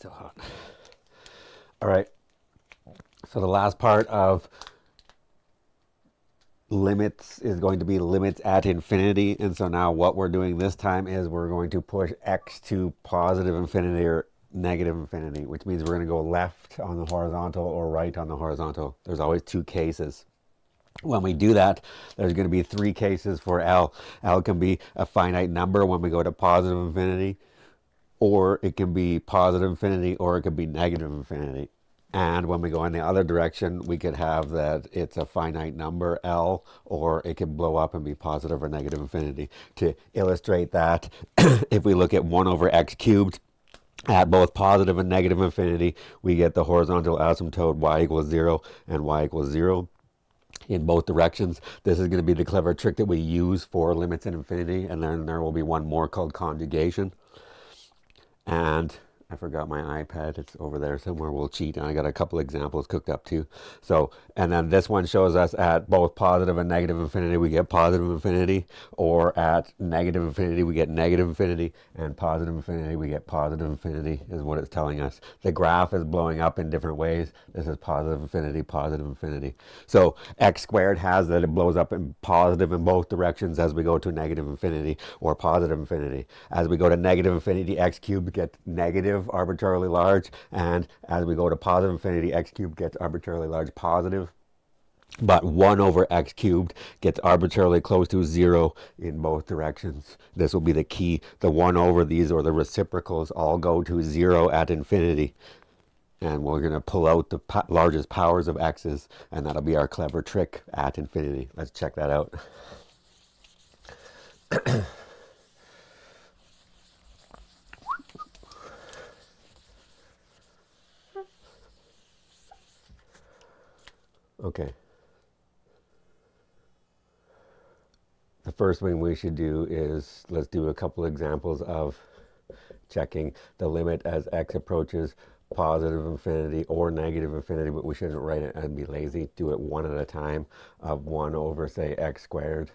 still hot. All right. So the last part of limits is going to be limits at infinity. And so now what we're doing this time is we're going to push x to positive infinity or negative infinity, which means we're going to go left on the horizontal or right on the horizontal. There's always two cases. When we do that, there's going to be three cases for L. L can be a finite number when we go to positive infinity, or it can be positive infinity, or it could be negative infinity. And when we go in the other direction, we could have that it's a finite number, L, or it can blow up and be positive or negative infinity. To illustrate that, if we look at 1 over x cubed, at both positive and negative infinity, we get the horizontal asymptote y equals 0 and y equals 0 in both directions. This is going to be the clever trick that we use for limits at infinity, and then there will be one more called conjugation. And I forgot my iPad. It's over there somewhere. We'll cheat. And I got a couple examples cooked up too. So, and then this one shows us at both positive and negative infinity, we get positive infinity, or at negative infinity, we get negative infinity, and positive infinity, we get positive infinity is what it's telling us. The graph is blowing up in different ways. This is positive infinity, positive infinity. So x squared has that it blows up in positive in both directions as we go to negative infinity or positive infinity. As we go to negative infinity, x cubed gets negative arbitrarily large, and as we go to positive infinity, x cubed gets arbitrarily large positive. But 1 over x cubed gets arbitrarily close to 0 in both directions. This will be the key. The 1 over these, or the reciprocals, all go to 0 at infinity. And we're going to pull out the largest powers of x's, and that'll be our clever trick at infinity. Let's check that out. Okay. The first thing we should do is let's do a couple examples of checking the limit as x approaches positive infinity or negative infinity, but we shouldn't write it and be lazy. Do it one at a time. Of 1 over, say, x squared.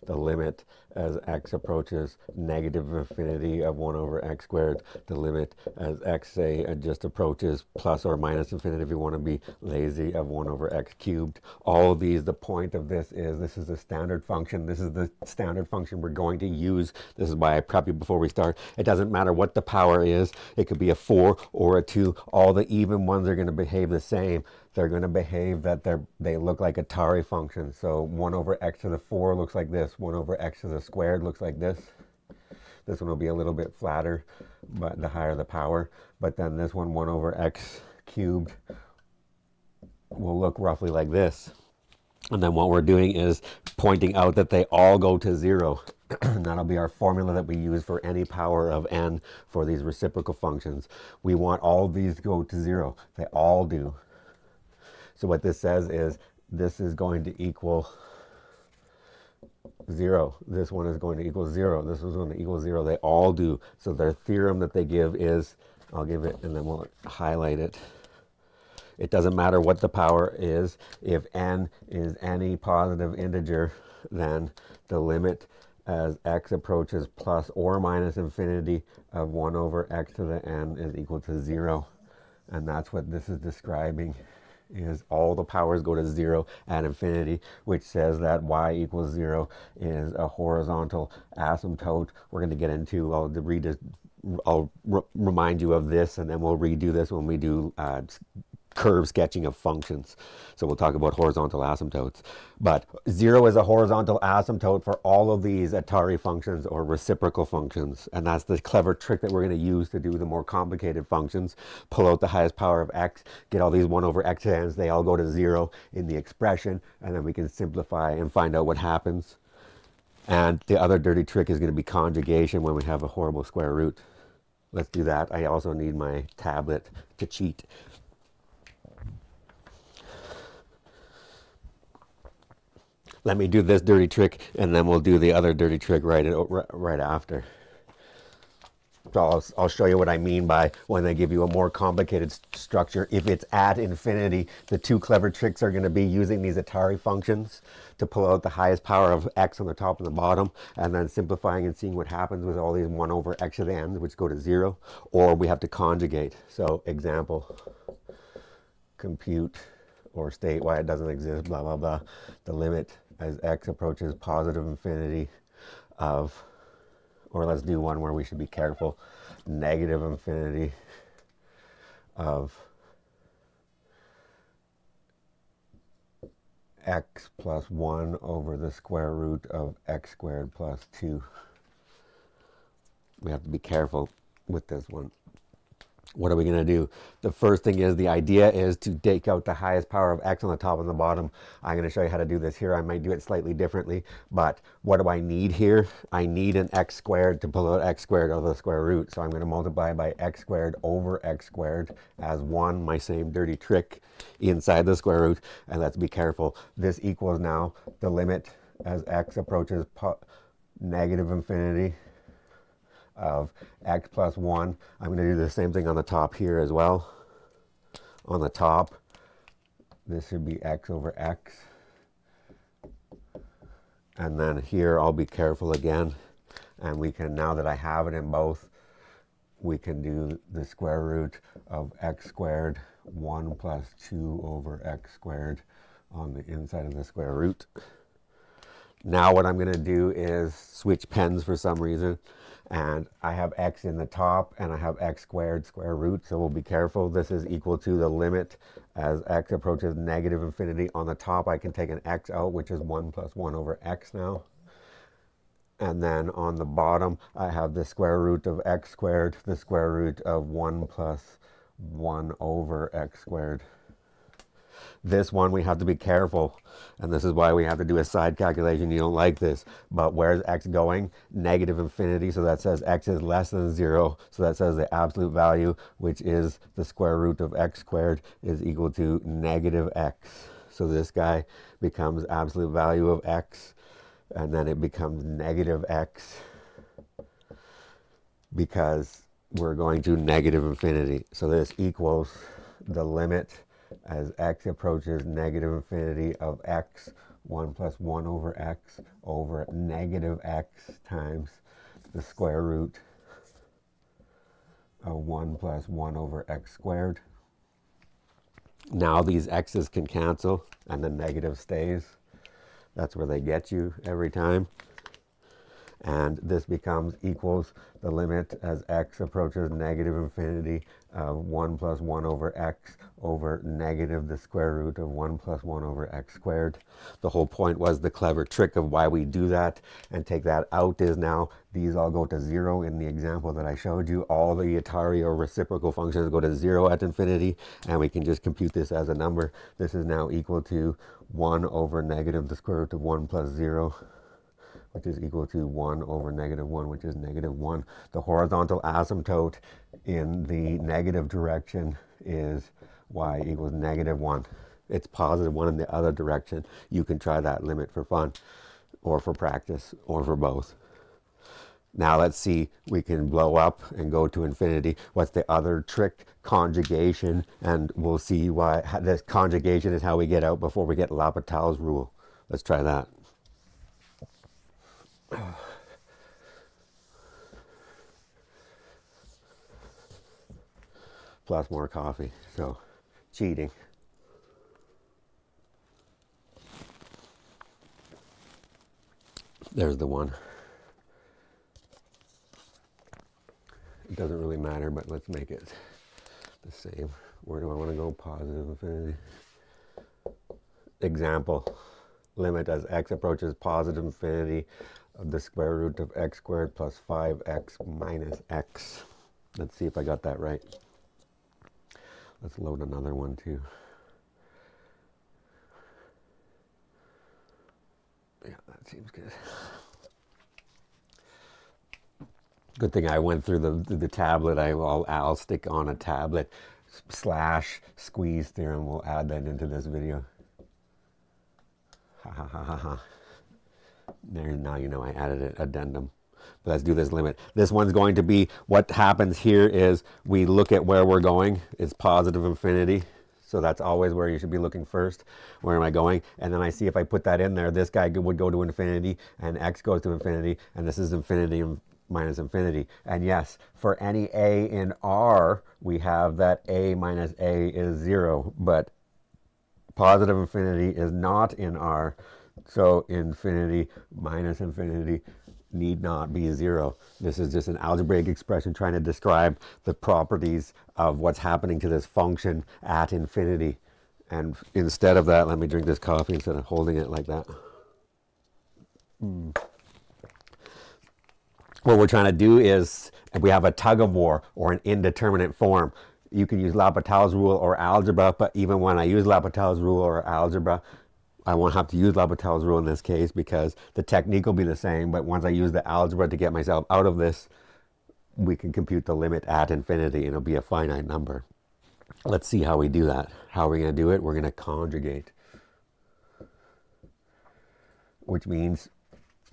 The limit as x approaches negative infinity of 1 over x squared. The limit as x, say, just approaches plus or minus infinity, if you want to be lazy, of 1 over x cubed. All of these, the point of this is a standard function. This is the standard function we're going to use. This is why I prep you before we start. It doesn't matter what the power is. It could be a 4 or a 2. All the even ones are going to behave the same. They're going to behave that they look like Atari functions. So 1 over x to the 4 looks like this. 1 over x to the squared looks like this. This one will be a little bit flatter, but the higher the power. But then this one, 1 over x cubed, will look roughly like this. And then what we're doing is pointing out that they all go to 0. And that'll be our formula that we use for any power of n for these reciprocal functions. We want all of these to go to 0. They all do. So what this says is this is going to equal 0. This one is going to equal 0. This is going to equal 0. They all do. So their theorem that they give is, I'll give it and then we'll highlight it. It doesn't matter what the power is. If n is any positive integer, then the limit as x approaches plus or minus infinity of 1 over x to the n is equal to 0. And that's what this is describing. Is all the powers go to 0 at infinity, which says that y equals 0 is a horizontal asymptote. We're going to get into, I'll remind you of this, and then we'll redo this when we do curve sketching of functions. So we'll talk about horizontal asymptotes. But 0 is a horizontal asymptote for all of these Atari functions or reciprocal functions. And that's the clever trick that we're going to use to do the more complicated functions. Pull out the highest power of x, get all these 1 over x ends, they all go to 0 in the expression, and then we can simplify and find out what happens. And the other dirty trick is going to be conjugation when we have a horrible square root. Let's do that. I also need my tablet to cheat. Let me do this dirty trick, and then we'll do the other dirty trick right after. So I'll show you what I mean by when they give you a more complicated structure. If it's at infinity, the two clever tricks are going to be using these Atari functions to pull out the highest power of x on the top and the bottom, and then simplifying and seeing what happens with all these 1 over x to the ends, which go to 0, or we have to conjugate. So example, compute or state why it doesn't exist, blah, blah, blah. The limit as x approaches positive infinity of, or let's do one where we should be careful, negative infinity of x plus 1 over the square root of x squared plus 2. We have to be careful with this one. What are we going to do? The first thing is, the idea is to take out the highest power of x on the top and the bottom. I'm going to show you how to do this here. I might do it slightly differently, but what do I need here? I need an x squared to pull out x squared out of the square root. So I'm going to multiply by x squared over x squared as 1, my same dirty trick, inside the square root. And let's be careful. This equals now the limit as x approaches negative infinity of x plus 1. I'm going to do the same thing on the top here as well. On the top, this should be x over x. And then here I'll be careful again. And we can, now that I have it in both, we can do the square root of x squared 1 plus 2 over x squared on the inside of the square root. Now what I'm going to do is switch pens for some reason. And I have x in the top and I have x squared square root, so we'll be careful. This is equal to the limit as x approaches negative infinity. On the top I can take an x out, which is 1 plus 1 over x now. And then on the bottom I have the square root of x squared, the square root of 1 plus 1 over x squared. This one we have to be careful, and this is why we have to do a side calculation. You don't like this, but where's x going? Negative infinity, so that says x is less than 0, so that says the absolute value, which is the square root of x squared, is equal to negative x. So this guy becomes absolute value of x, and then it becomes negative x because we're going to negative infinity. So this equals the limit as x approaches negative infinity of x, 1 plus 1 over x, over negative x times the square root of 1 plus 1 over x squared. Now these x's can cancel and the negative stays. That's where they get you every time. And this becomes equals the limit as x approaches negative infinity of 1 plus 1 over x over negative the square root of 1 plus 1 over x squared. The whole point was the clever trick of why we do that and take that out is now these all go to 0 in the example that I showed you. All the Atari or reciprocal functions go to 0 at infinity, and we can just compute this as a number. This is now equal to 1 over negative the square root of 1 plus 0, which is equal to 1 over negative 1, which is negative 1. The horizontal asymptote in the negative direction is y equals negative 1. It's positive 1 in the other direction. You can try that limit for fun, or for practice, or for both. Now let's see, we can blow up and go to infinity. What's the other trick? Conjugation, and we'll see why this conjugation is how we get out before we get L'Hopital's rule. Let's try that. Plus more coffee, so cheating. There's the one. It doesn't really matter, but let's make it the same. Where do I want to go? Positive infinity. Example. Limit as x approaches positive infinity of the square root of x squared plus 5x minus x. Let's see if I got that right. Let's load another one too. Yeah, that seems good. Good thing I went through the tablet. I'll stick on a tablet / squeeze theorem. We'll add that into this video. Ha ha ha ha ha. There, now you know I added an addendum. Let's do this limit. This one's going to be, what happens here is we look at where we're going. It's positive infinity. So that's always where you should be looking first. Where am I going? And then I see if I put that in there, this guy would go to infinity and x goes to infinity. And this is infinity minus infinity. And yes, for any a in R, we have that a minus a is 0. But positive infinity is not in R. So infinity minus infinity need not be 0. This is just an algebraic expression trying to describe the properties of what's happening to this function at infinity. And instead of that, let me drink this coffee instead of holding it like that. What we're trying to do is, if we have a tug of war or an indeterminate form, you can use L'Hopital's rule or algebra, but even when I use L'Hopital's rule or algebra, I won't have to use L'Hopital's rule in this case because the technique will be the same, but once I use the algebra to get myself out of this, we can compute the limit at infinity and it'll be a finite number. Let's see how we do that. How are we going to do it? We're going to conjugate, which means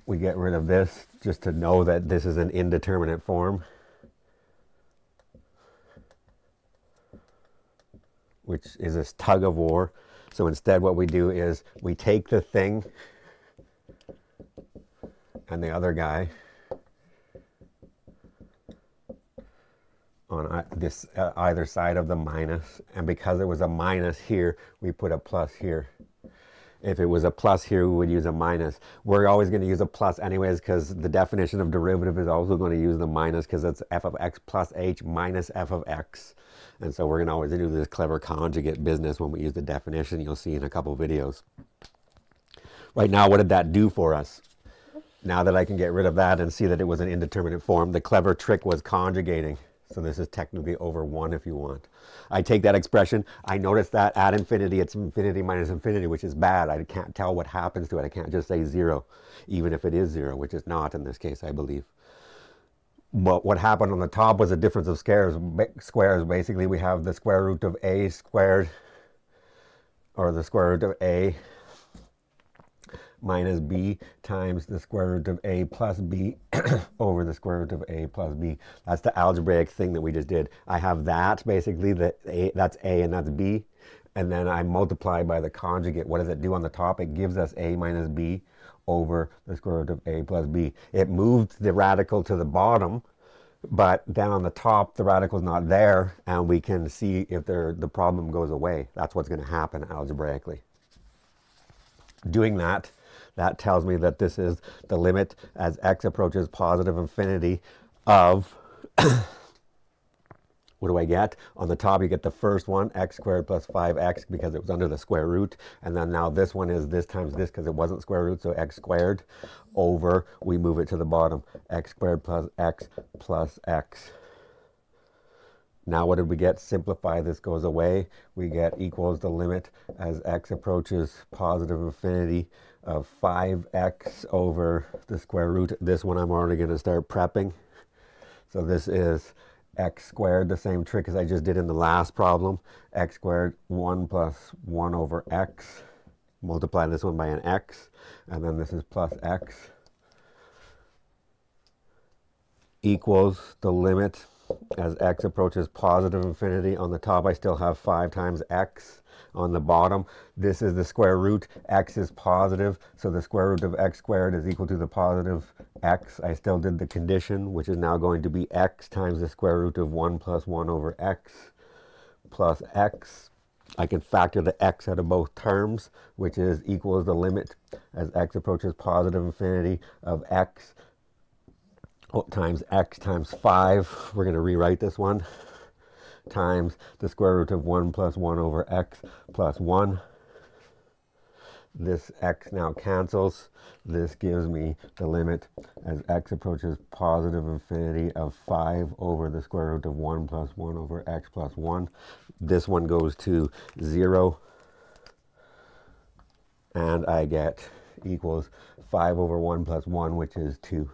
we get rid of this just to know that this is an indeterminate form, which is this tug of war. So instead what we do is we take the thing and the other guy on this either side of the minus, and because there was a minus here, we put a plus here. If it was a plus here, we would use a minus. We're always going to use a plus anyways because the definition of derivative is also going to use the minus because it's f of x plus h minus f of x. And so we're going to always do this clever conjugate business when we use the definition. You'll see in a couple videos. Right now, what did that do for us? Now that I can get rid of that and see that it was an indeterminate form, the clever trick was conjugating. So this is technically over 1 if you want. I take that expression, I notice that at infinity, it's infinity minus infinity, which is bad. I can't tell what happens to it. I can't just say 0, even if it is 0, which is not in this case, I believe. But what happened on the top was a difference of squares. Basically, we have the square root of a squared, or the square root of a minus b times the square root of a plus b over the square root of a plus b. That's the algebraic thing that we just did. I have that, basically, that's a and that's b, and then I multiply by the conjugate. What does it do on the top? It gives us a minus b over the square root of a plus b. It moved the radical to the bottom, but then on the top, the radical is not there, and we can see if the problem goes away. That's what's going to happen algebraically. Doing that tells me that this is the limit as x approaches positive infinity of, what do I get? On the top, you get the first one, x squared plus 5x, because it was under the square root. And then now this one is this times this because it wasn't square root, so x squared over, we move it to the bottom, x squared plus x. Now what did we get? Simplify, this goes away. We get equals the limit as x approaches positive infinity of 5x over the square root. This one I'm already going to start prepping. So this is x squared, the same trick as I just did in the last problem. X squared, 1 plus 1 over x. Multiply this one by an x. And then this is plus x equals the limit as x approaches positive infinity. On the top, I still have 5 times x. On the bottom, this is the square root. X is positive, so the square root of x squared is equal to the positive x. I still did the condition, which is now going to be x times the square root of 1 plus 1 over x plus x. I can factor the x out of both terms, which is equals the limit as x approaches positive infinity of x times x times 5. We're going to rewrite this one, times the square root of 1 plus 1 over x plus 1. This x now cancels. This gives me the limit as x approaches positive infinity of 5 over the square root of 1 plus 1 over x plus 1. This one goes to 0. And I get equals 5 over 1 plus 1, which is 2.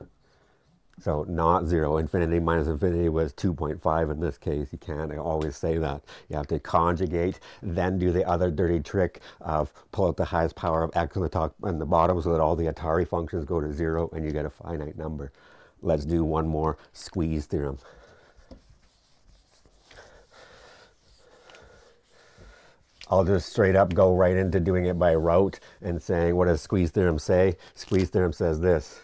So not 0. Infinity minus infinity was 2.5 in this case. You can't always say that. You have to conjugate, then do the other dirty trick of pull out the highest power of x on the top and the bottom so that all the Atari functions go to 0 and you get a finite number. let's do one more squeeze theorem. I'll just straight up go right into doing it by rote and saying, what does squeeze theorem say? Squeeze theorem says this.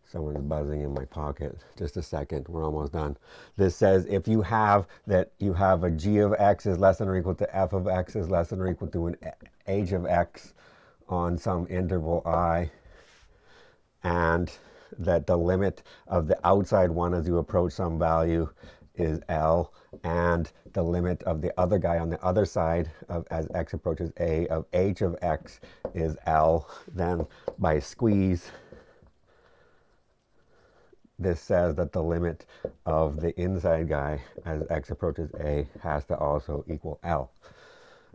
Someone's buzzing in my pocket. Just a second, we're almost done. This says if you have a g of x is less than or equal to f of x is less than or equal to an h of x on some interval I, and that the limit of the outside one as you approach some value is L, and the limit of the other guy on the other side of as x approaches a of h of x is L, then by squeeze, this says that the limit of the inside guy as x approaches a has to also equal L.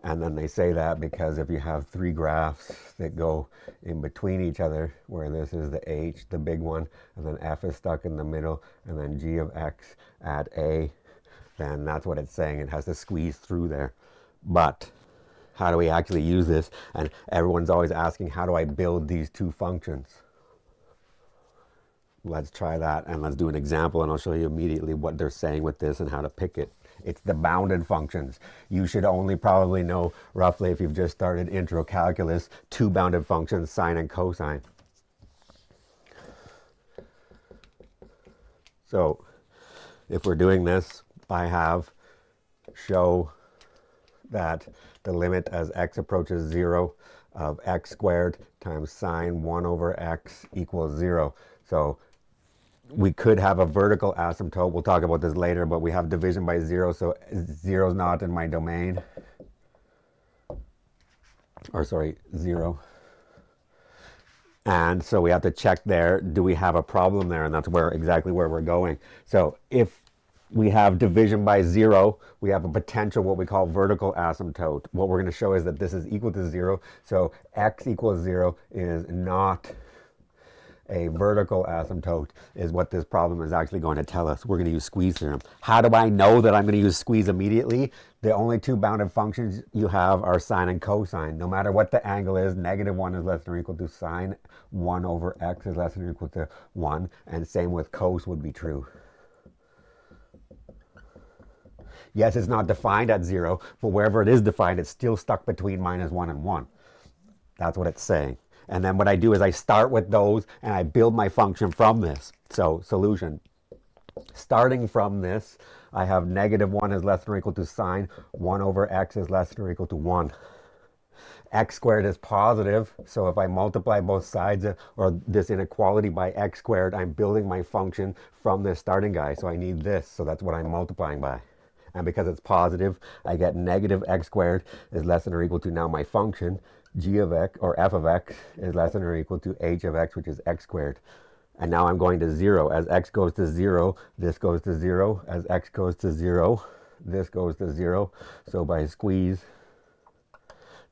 And then they say that because if you have three graphs that go in between each other, where this is the h, the big one, and then f is stuck in the middle, and then g of x at a, then that's what it's saying. It has to squeeze through there. But how do we actually use this? And everyone's always asking, how do I build these two functions? Let's try that, and let's do an example, and I'll show you immediately what they're saying with this and how to pick it. It's the bounded functions. You should only probably know roughly, if you've just started intro calculus, two bounded functions, sine and cosine. So if we're doing this, I have show that the limit as x approaches 0 of x squared times sine 1 over x equals 0. So we could have a vertical asymptote. We'll talk about this later, but we have division by 0, so 0 is not in my domain. Or sorry, 0. And so we have to check there, do we have a problem there? And that's exactly where we're going. So if we have division by 0, we have a potential what we call vertical asymptote. What we're going to show is that this is equal to 0. So x equals 0 is not a vertical asymptote, is what this problem is actually going to tell us. We're going to use squeeze theorem. How do I know that I'm going to use squeeze immediately? The only two bounded functions you have are sine and cosine. No matter what the angle is, -1 is less than or equal to sine 1 over x is less than or equal to 1, and same with cos would be true. Yes, it's not defined at 0, but wherever it is defined, it's still stuck between -1 and 1. That's what it's saying. And then what I do is I start with those and I build my function from this. So solution. Starting from this, I have -1 is less than or equal to sine 1 over x is less than or equal to 1. X squared is positive, so if I multiply both sides or this inequality by x squared, I'm building my function from this starting guy. So I need this, so that's what I'm multiplying by. And because it's positive, I get -x squared is less than or equal to now my function, g of x, or f of x, is less than or equal to h of x, which is x squared. And now I'm going to 0. As x goes to 0, this goes to 0. As x goes to 0, this goes to 0. So by squeeze,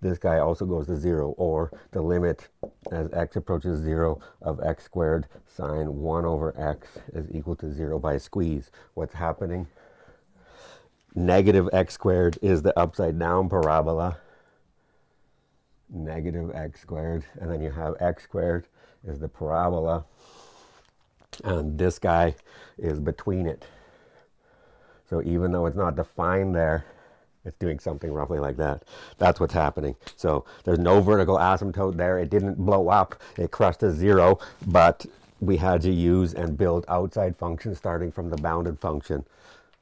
this guy also goes to 0, or the limit as x approaches 0 of x squared sine 1 over x is equal to 0 by squeeze. What's happening? -x squared is the upside down parabola. -x squared, and then you have x squared is the parabola, and this guy is between it. So even though it's not defined there, it's doing something roughly like that. That's what's happening. So there's no vertical asymptote there. It didn't blow up. It crushed to 0, but we had to use and build outside functions starting from the bounded function.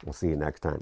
We'll see you next time.